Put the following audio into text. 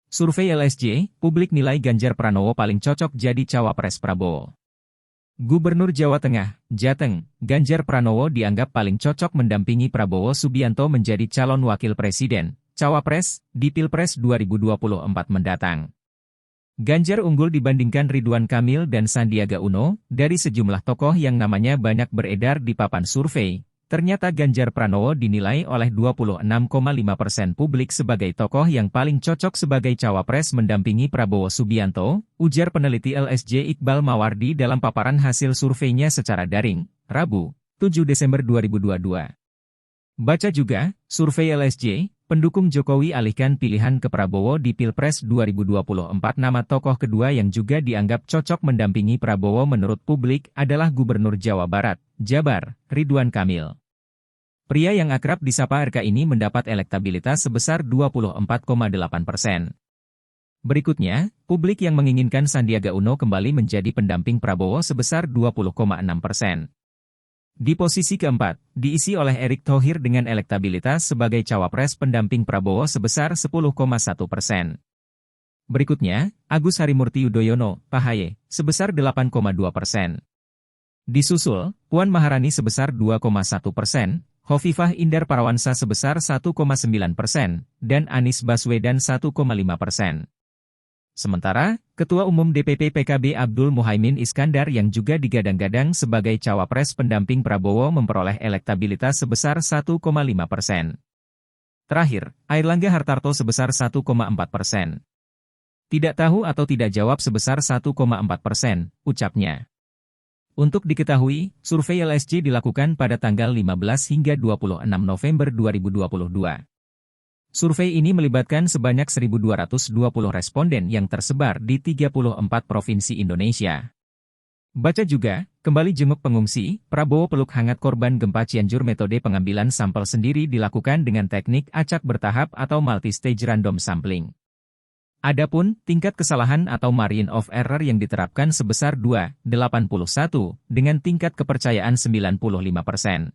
Survei LSJ, publik nilai Ganjar Pranowo paling cocok jadi cawapres Prabowo. Gubernur Jawa Tengah, Jateng, Ganjar Pranowo dianggap paling cocok mendampingi Prabowo Subianto menjadi calon wakil presiden, cawapres, di Pilpres 2024 mendatang. Ganjar unggul dibandingkan Ridwan Kamil dan Sandiaga Uno, dari sejumlah tokoh yang namanya banyak beredar di papan survei. Ternyata Ganjar Pranowo dinilai oleh 26,5% publik sebagai tokoh yang paling cocok sebagai cawapres mendampingi Prabowo Subianto, ujar peneliti LSJ Iqbal Mawardi dalam paparan hasil surveinya secara daring, Rabu, 7 Desember 2022. Baca juga, survei LSJ, pendukung Jokowi alihkan pilihan ke Prabowo di Pilpres 2024. Nama tokoh kedua yang juga dianggap cocok mendampingi Prabowo menurut publik adalah Gubernur Jawa Barat, Jabar, Ridwan Kamil. Pria yang akrab disapa RK ini mendapat elektabilitas sebesar 24,8%. Berikutnya, publik yang menginginkan Sandiaga Uno kembali menjadi pendamping Prabowo sebesar 20,6%. Di posisi keempat, diisi oleh Erick Thohir dengan elektabilitas sebagai cawapres pendamping Prabowo sebesar 10,1%. Berikutnya, Agus Harimurti Yudhoyono, PAHY, sebesar 8,2%. Disusul, Puan Maharani sebesar 2,1%, Khofifah Indar Parawansa sebesar 1,9%, dan Anies Baswedan 1,5%. Sementara, Ketua Umum DPP PKB Abdul Muhaimin Iskandar yang juga digadang-gadang sebagai cawapres pendamping Prabowo memperoleh elektabilitas sebesar 1,5%. Terakhir, Airlangga Hartarto sebesar 1,4%. Tidak tahu atau tidak jawab sebesar 1,4%, ucapnya. Untuk diketahui, survei LSJ dilakukan pada tanggal 15 hingga 26 November 2022. Survei ini melibatkan sebanyak 1.220 responden yang tersebar di 34 provinsi Indonesia. Baca juga, kembali jenguk pengungsi, Prabowo peluk hangat korban gempa Cianjur. Metode pengambilan sampel sendiri dilakukan dengan teknik acak bertahap atau multi-stage random sampling. Adapun, tingkat kesalahan atau margin of error yang diterapkan sebesar 2,81, dengan tingkat kepercayaan 95%.